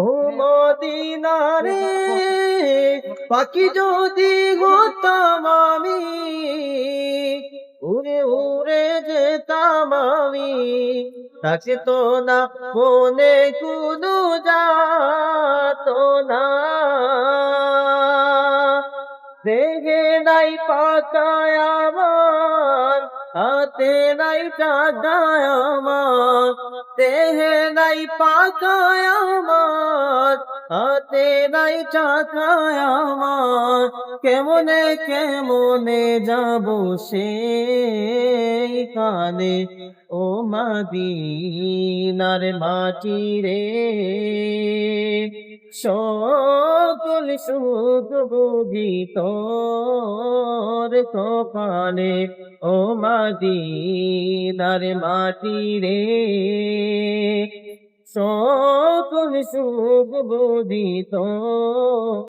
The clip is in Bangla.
ও মদিনারে পাখি যদি হতাম আমি, উড়ে উড়ে যেতাম আমি, থাকতো না মনে কোনো যাতনা। দেহে নাই পাতায় আমার, হাতে নাই চাঁদায় আমার, দেহে নাই পাতায় আমার, হাতে নাই চাকায় আমার, কেমনে কেমনে যাব সেইখানে ও মদিনার মাটি রে। সকল সুখ বুঝি তোর কপালে ও মদিনার মাটি রে। সকল সুখ বুঝি তোর